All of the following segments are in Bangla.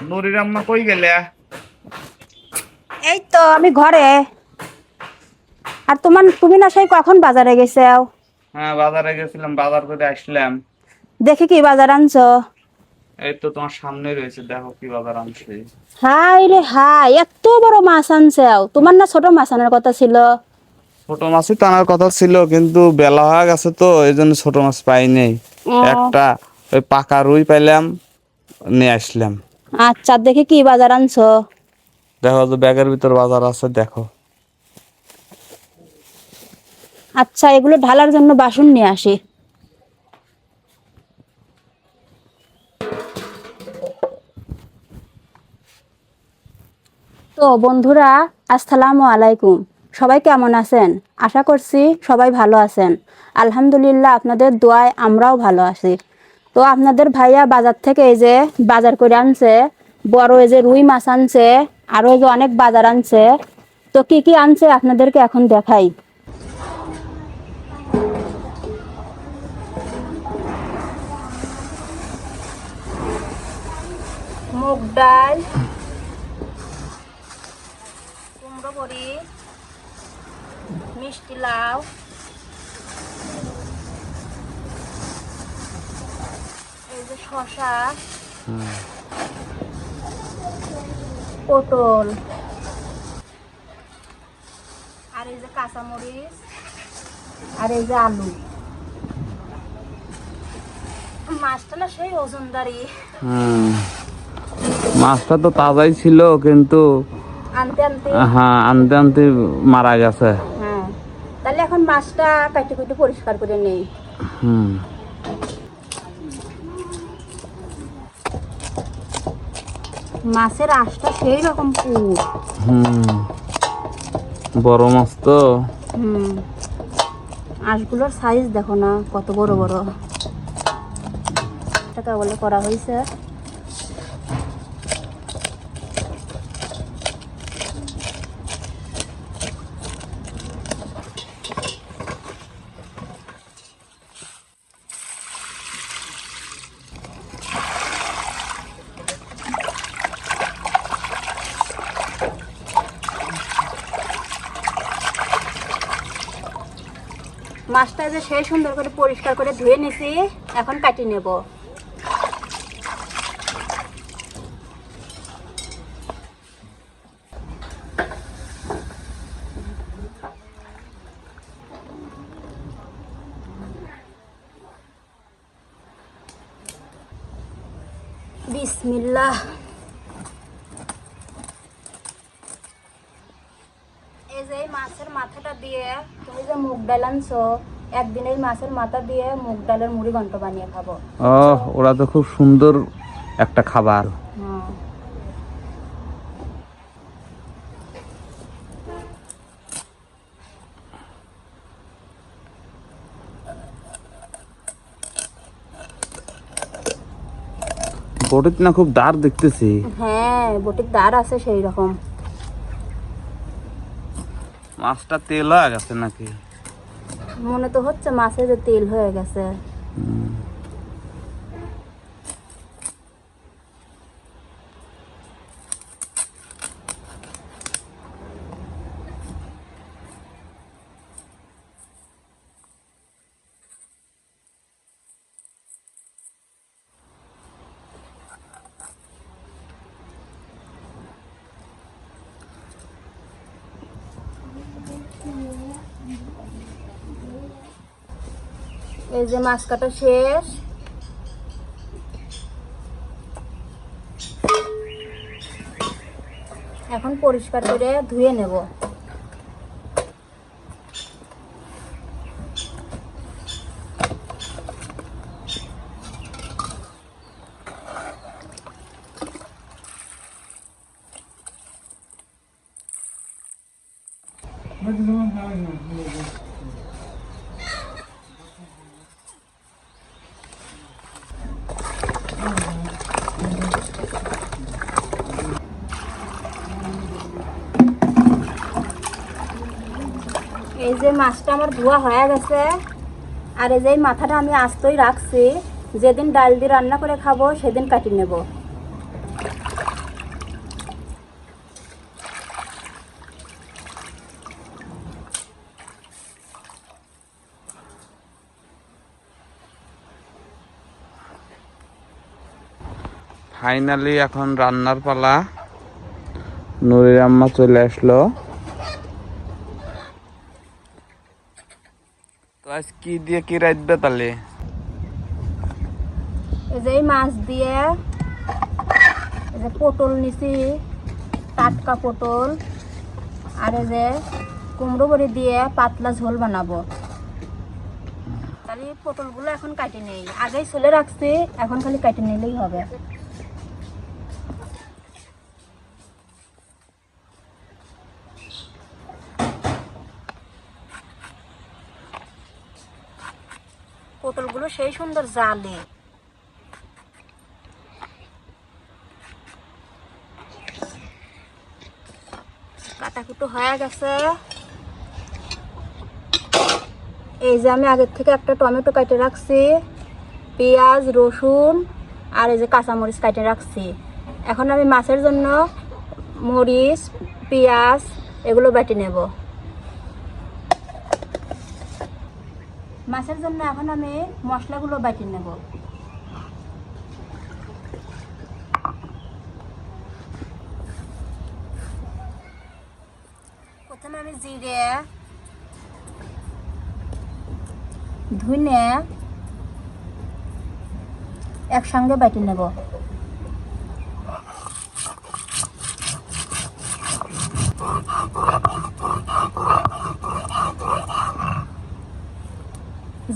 নুরির আম্মা কই গেলে? এই তো আমি ঘরে। আর তুমি না সেই কখন বাজারে গেছাও? হ্যাঁ, বাজারে গেছিলাম, বাজার করে আসলাম। দেখি কি বাজার আনছো। এই তো তোমার সামনে রয়েছে, দেখো কি বাজার আনছে। হাই রে হাই, এত বড় মাছ আনছাও। তোমার না ছোট মাছ আনার কথা ছিল? ছোট মাছই তো আনার কথা ছিল, কিন্তু বেলা হয়ে গেছে তো এই জন্য ছোট মাছ পাই নাই। ও একটা ওই পাকা রুই পাইলাম, নিয়ে আসলাম। আচ্ছা, দেখি কি বাজার আনছো। দেখো তো ব্যাগের ভিতর বাজার আছে, দেখো। আচ্ছা, এগুলো ঢালার জন্য বাসন নিয়ে আসি। তো বন্ধুরা, আসসালামু আলাইকুম। সবাই কেমন আছেন? আশা করছি সবাই ভালো আছেন। আলহামদুলিল্লাহ, আপনাদের দোয়ায় আমরাও ভালো আছি। তো আপনাদের ভাইয়া বাজার থেকে এই যে বাজার করে আনছে, বড় এই যে রুই মাছ আনছে, আরও এই যে অনেক বাজার আনছে। তো কি কি আনছে আপনাদেরকে এখন দেখাই। মুগ ডাল, কুমড়ো বড়ি, মিষ্টি লাউ, এই যে শসা, পটল, আর এই যে কাঁচামরিচ, আর এই যে আলু। মাছটা না সেই ওজনদারি। মাছটা তো তাজাই ছিল, কিন্তু আনতে আনতে হ্যাঁ, আনতে আনতে মারা গেছে। হ্যাঁ, তাহলে এখন মাছটা কাটি কুটি পরিষ্কার করে নেই। হুম। মাছের আঁশটা সেই রকম পুর। হুম, বড় মাছ তো। হুম, আঁশগুলোর সাইজ দেখো না কত বড় বড়। টাকা বলে করা হয়েছে। মাছটা যে সেই সুন্দর করে পরিষ্কার করে ধুয়ে নিছি, এখন কাটি নেব। বিসমিল্লাহ। এই যে এই মাছের মাথাটা দিয়ে তুমি যে মুগ ডাল আনছো, একদিন এই মাছের মাথা দিয়ে মুগ ডালের মুড়ি ঘন্ট বানিয়ে খাবো। ও, ওরা তো খুব সুন্দর একটা খাবার। হ্যাঁ, বটিতে না খুব দাঁড় দেখতেছি। হ্যাঁ, বটির দাঁড় আছে সেই রকম। মাছটা তেল হয়ে গেছে নাকি? মনে তো হচ্ছে মাছে যে তেল হয়ে গেছে। এই যে মাছ কাটা শেষ। এখন পরিষ্কার করে ধুয়ে নেব। এই যে মাছটা আমার ধোয়া হয়ে গেছে, আর এই যে মাথাটা আমি আস্তই রাখছি, যেদিন ডাল দিয়ে রান্না করে খাবো সেদিন কাটি নেব। ফাইনালি এখন রান্নার পালা। নুরির আম্মা চলে আসলো। তো আজ কি দিয়ে কি রাঁধবে তাহলে? এই যে মাছ দিয়ে, এই যে পটল নিছি, টাটকা পটল, আর এই যে কুমড়ো বড়ি দিয়ে পাতলা ঝোল বানাবো। তাহলে পটলগুলো এখন কাটে নেই, আগেই ছুলে রাখছি, এখন খালি কাটে নিলেই হবে। পটলগুলো সেই সুন্দর জালে। কাটাকুটো হয়ে গেছে। এই যে আমি আগের থেকে একটা টমেটো কেটে রাখছি, পেঁয়াজ, রসুন আর এই যে কাঁচামরিচ কেটে রাখছি। এখন আমি মাছের জন্য মরিচ, পেঁয়াজ এগুলো বেটে নেব। মাছের জন্য এখন আমি মশলাগুলো বেটে নেব। প্রথমে আমি জিরে, ধনে একসঙ্গে বেটে নেব।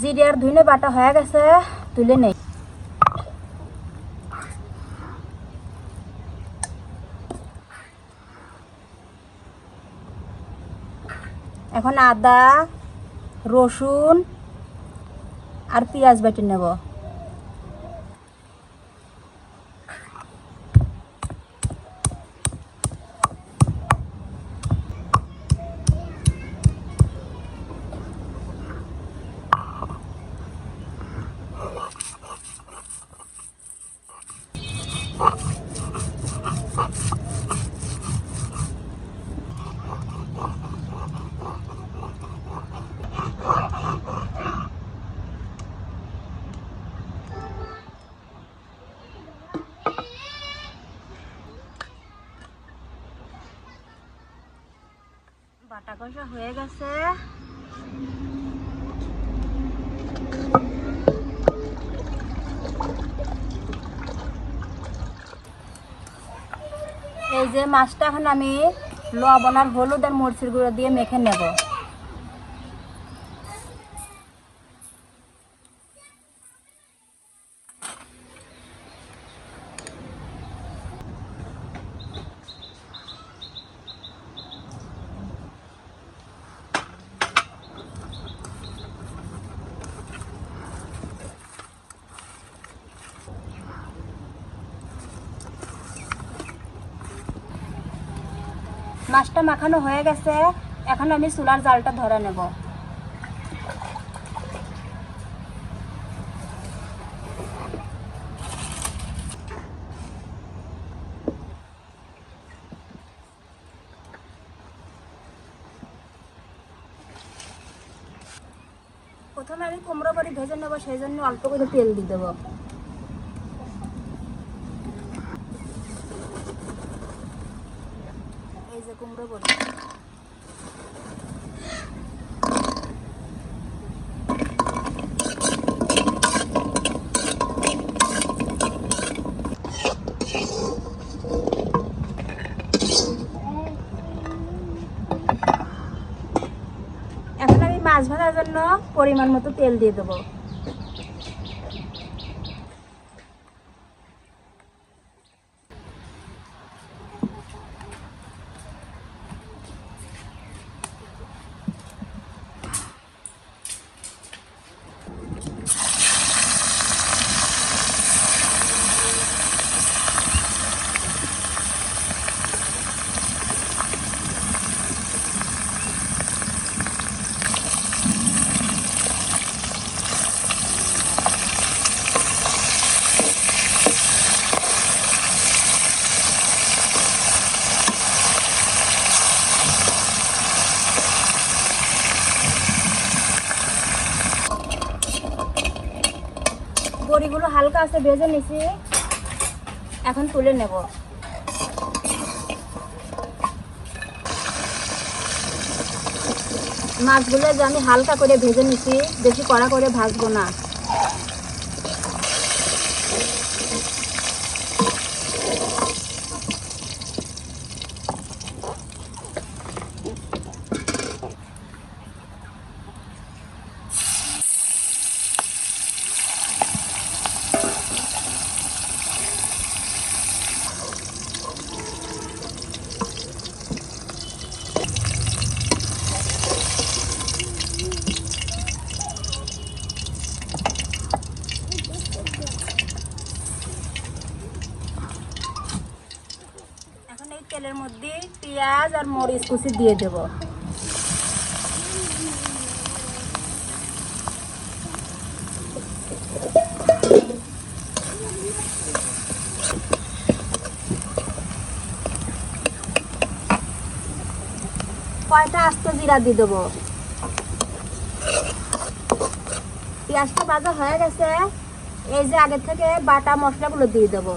জিরে আর ধনে বাটা হয়ে গেছে, তুলে নেই। এখন আদা, রসুন আর পেঁয়াজ বেটে নেব। বাটা কষা হয়ে গেছে। এই যে মাছটা এখন আমি লবণ আর হলুদ আর মরিচের গুঁড়ো দিয়ে মেখে নেব। মাছটা মাখানো হয়ে গেছে, এখন আমি চুলার জালটা ধরে নেব। প্রথমে আমি কুমড়ো বড়ি ভেজে নেব, সেই জন্য অল্প করে তেল দিয়ে দেবো। এই যে কুমড়ো বড়ি, এখন আমি মাছ ভাজার জন্য পরিমাণ মতো তেল দিয়ে দেবো। বড়িগুলো হালকা আছে ভেজে নিছি, এখন তুলে নেব। মাছগুলো যে আমি হালকা করে ভেজে নিছি, বেশি কড়া করে ভাজবো না। এখন এই তেলের মধ্যে পেঁয়াজ আর মরিচ কুচি দিয়ে দেব। কয়টা আস্ত জিরা দিয়ে দেবো। পেঁয়াজটা ভাজা হয়ে গেছে, এই যে আগে থেকে বাটা মশলাগুলো দিয়ে দেবো।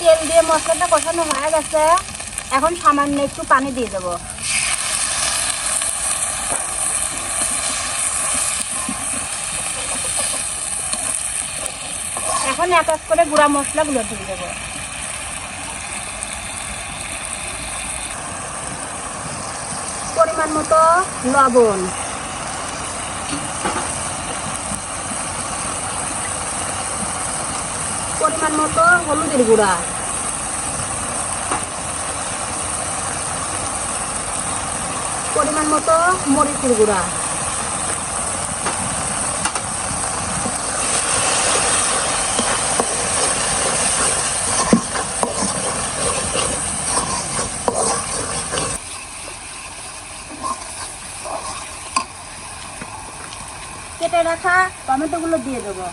তেল দিয়ে মশলাটা কষানো হয়ে গেছে, এখন সামান্য একটু পানি দিয়ে দেবো। এখন এক এক করে গুঁড়া মশলাগুলো দিয়ে দেবো। পরিমাণ মতো লবণ, পরিমাণ মতো হলুদের গুঁড়া, পরিমাণ মতো মরিচের গুঁড়া, কেটে রাখা টমেটোগুলো দিয়ে দেবো।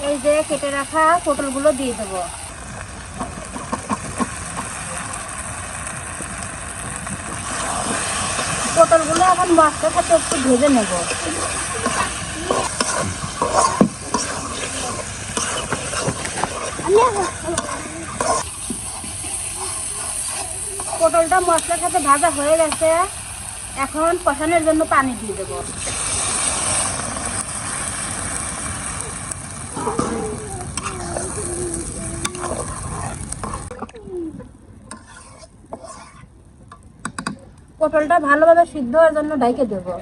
এই যে কেটে রাখা পটলগুলো দিয়ে দেবো। পটলগুলো এখন মশলার সাথে একটু ভেজে নেব। পটলটা মশলার সাথে ভাজা হয়ে গেছে, এখন কষানোর জন্য পানি দিয়ে দেবো। পটলটা ভালোভাবে সিদ্ধ হওয়ার জন্য ঢেকে দেবো।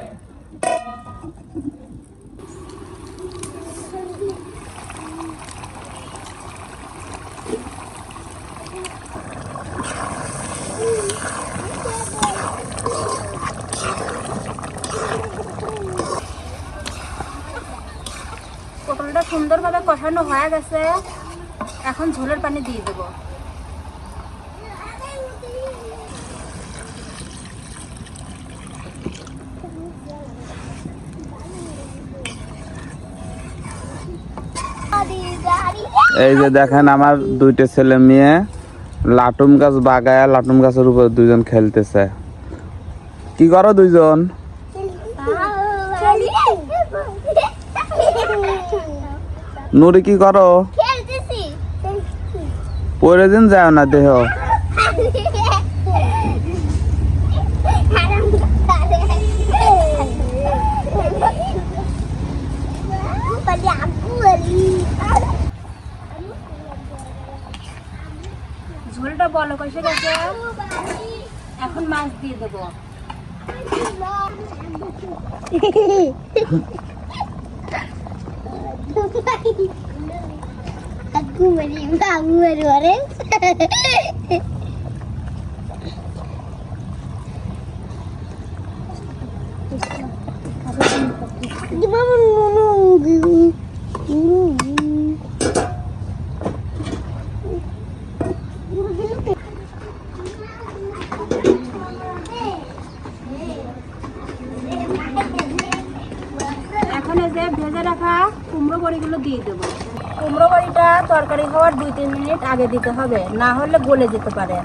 পটলটা সুন্দরভাবে কষানো হয়ে গেছে, এখন ঝোলের পানি দিয়ে দেবো। এই যে দেখেন আমার দুইটা ছেলে মেয়ে লাটুম গাছ বাগায়, লাটুম গাছের উপর দুইজন খেলতেছে। কি করো দুইজন? নুরি কি করো? পরে দিন যায় না দেহ। ঝোলটা বলো কষে গেছে, এখন মাছ দিয়ে দেবো। এখন এই যে ভেজে রাখা কুমড়ো বড়িগুলো দিয়ে দেবো। কুমড়ো বড়িটা তরকারি হওয়ার 2-3 মিনিট আগে দিতে হবে, না হলে গলে যেতে পারে।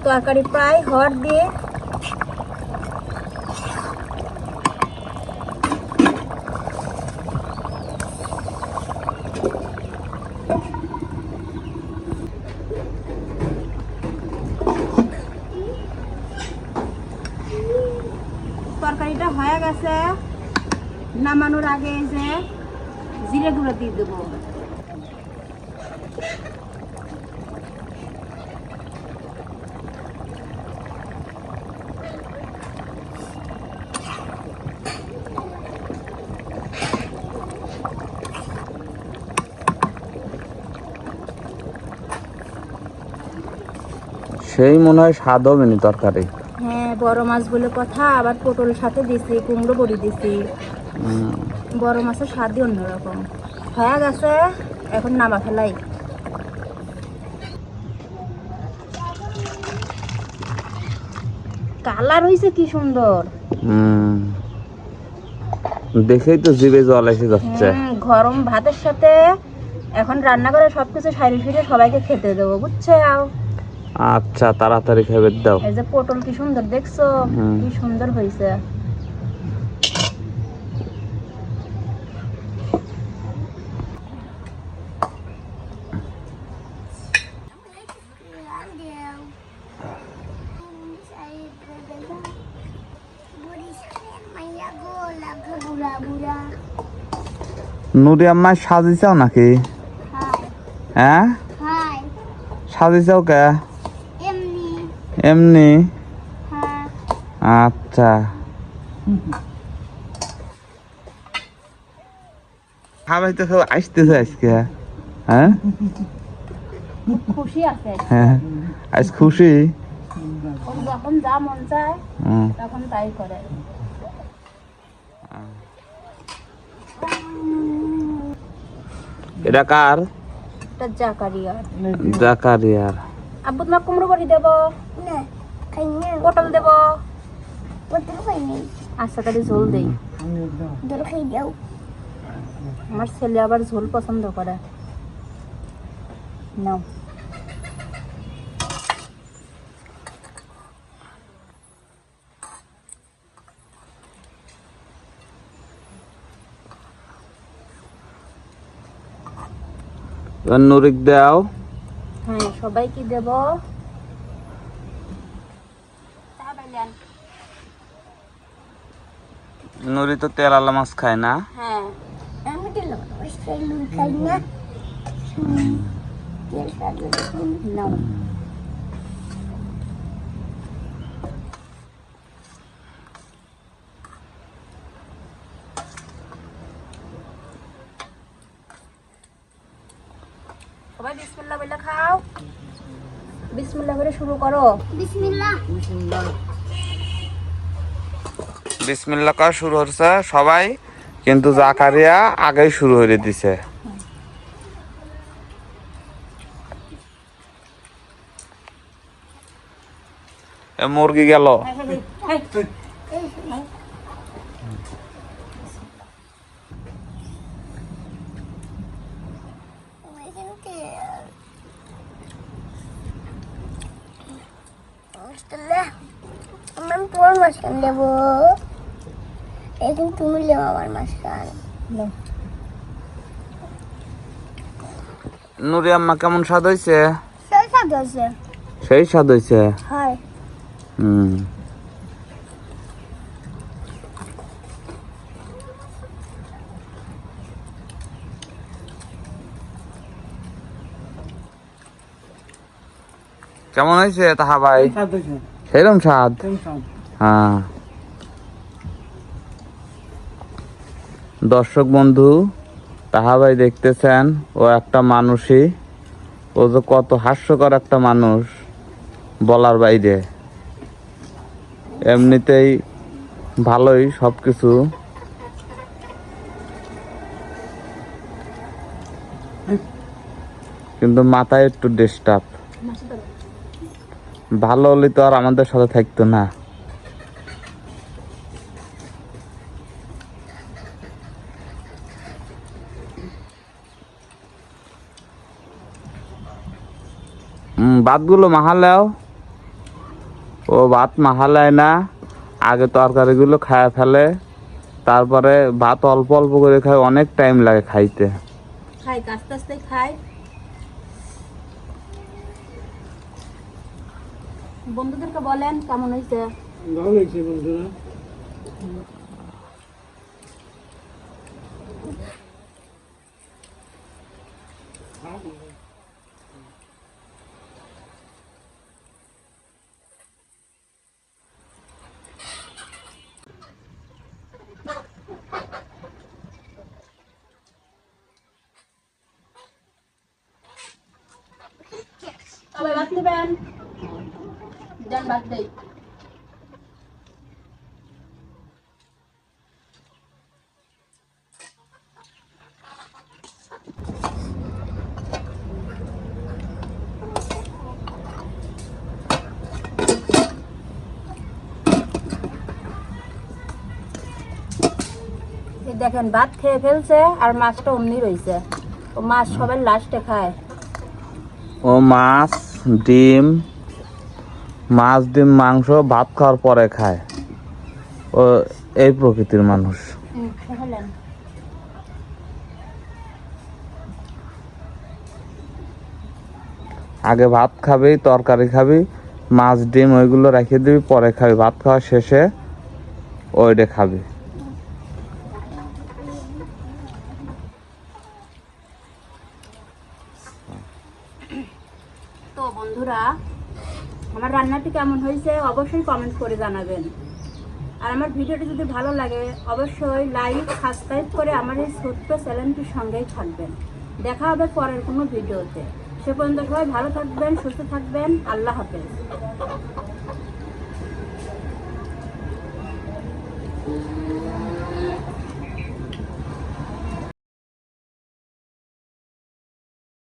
তরকারি প্রায় হওয়ার দিয়ে তরকারিটা হয়ে গেছে। নামানোর আগে এই যে জিরে গুঁড়ো দিয়ে দেবো। সেই মনে হয় স্বাদ হবে নি তরকারি। হ্যাঁ, বড় মাছ বলে কথা, আবার পটল সাথে দিছি, কুমড়ো বড়ি দিছি। বড় মাছের স্বাদই অন্যরকম। হয়ে গেছে, এখন নামা ফেলাই। কালার হয়েছে কি সুন্দর। দেখেই তো জিভে জল এসে যাচ্ছে। গরম ভাতের সাথে এখন রান্না করে সবকিছু সাইরে ফিরে সবাইকে খেতে দেবো, বুঝছো? আচ্ছা, তাড়াতাড়ি খাবার দাও। এই যে পটল কি সুন্দর দেখছো, কি সুন্দর হয়েছে। নুরি আম্মা সাজিয়েছাও নাকি? হ্যাঁ, সাজিয়েছাও কে? এমনি? আচ্ছা, খাবাই তো সব আসতেছে আজকে। হ্যাঁ, খুশি আছে। হ্যাঁ, আজ খুশি। যখন যা মন চায় তখন তাই করে। এটা কার? এটা জাকারিয়ার। জাকারিয়ার। আব্বু তোমার কুমড়ো বড়ি দেবো, পটল দেবো? আচ্ছা, তাহলে ঝোল দেই। আমার ছেলে আবার ঝোল পছন্দ করে। নাও। নুরিক দাও। হ্যাঁ, সবাইকে দেব। নুরি তো তেল আলা মাছ খায় না। হ্যাঁ, আমি তেল মাছ খাই না। নাও। সবাই বিসমিল্লাহ বলে খাও। বিসমিল্লাহ করে শুরু করো। বিসমিল্লাহ। বিসমিল্লাহ করা শুরু হচ্ছে সবাই, কিন্তু জাকারিয়া আগেই শুরু করে দিছে। মুরগি গেল। আমার তোর মাঝখান দেবো, এখন তুমি লেও আমার মাঝখান। নুরি আম্মা কেমন স্বাদ হয়েছে? সেই স্বাদ আছে। সেই স্বাদ হয়েছে। হয়। কেমন হয়েছে তাহা ভাই? সেরকম স্বাদ। হ্যাঁ, দর্শক বন্ধু, তাহা ভাই দেখতেছেন, ও একটা মানুষই, ও যে কত হাস্যকর একটা মানুষ বলার বাইরে। এমনিতেই ভালোই সবকিছু, কিন্তু মাথায় একটু ডিস্টার্ব। ভালো হলে তো আর আমাদের সাথে থাকতো না। ভাতগুলো মাহালাও, ও ভাত মাহালায় না, আগে তরকারিগুলো খায় ফেলে, তারপরে ভাত অল্প অল্প করে খায়, অনেক টাইম লাগে খাইতে। খাই আস্তে আস্তে খাই। বন্ধুদেরকে বলেন কেমন হয়েছে। ভালো লাগছে বন্ধুরা। সবাই ভাত নেবেন, যান ভাত দেই। এই দেখেন ভাত খেয়ে ফেলছে আর মাছটা অমনি রয়েছে। ও মাছ সবাই লাস্টে খায়। ও মাছ ডিম, মাছ ডিম মাংস ভাত খাওয়ার পরে খায়। ও এই প্রকৃতির মানুষ। খেলেন। আগে ভাত খাবি, তরকারি খাবি, মাছ ডিম ওইগুলো রেখে দিবি, পরে খাবি। ভাত খাওয়া শেষে ওইটা খাবি। তো বন্ধুরা, আমার রান্নাটি কেমন হয়েছে অবশ্যই কমেন্ট করে জানাবেন। আর আমার ভিডিওটি যদি ভালো লাগে অবশ্যই লাইক সাবস্ক্রাইব করে আমার এই ছোট্ট চ্যানেলটির সঙ্গেই থাকবেন। দেখা হবে পরের কোনো ভিডিওতে। সে পর্যন্ত সবাই ভালো থাকবেন, সুস্থ থাকবেন। আল্লাহ হাফেজ।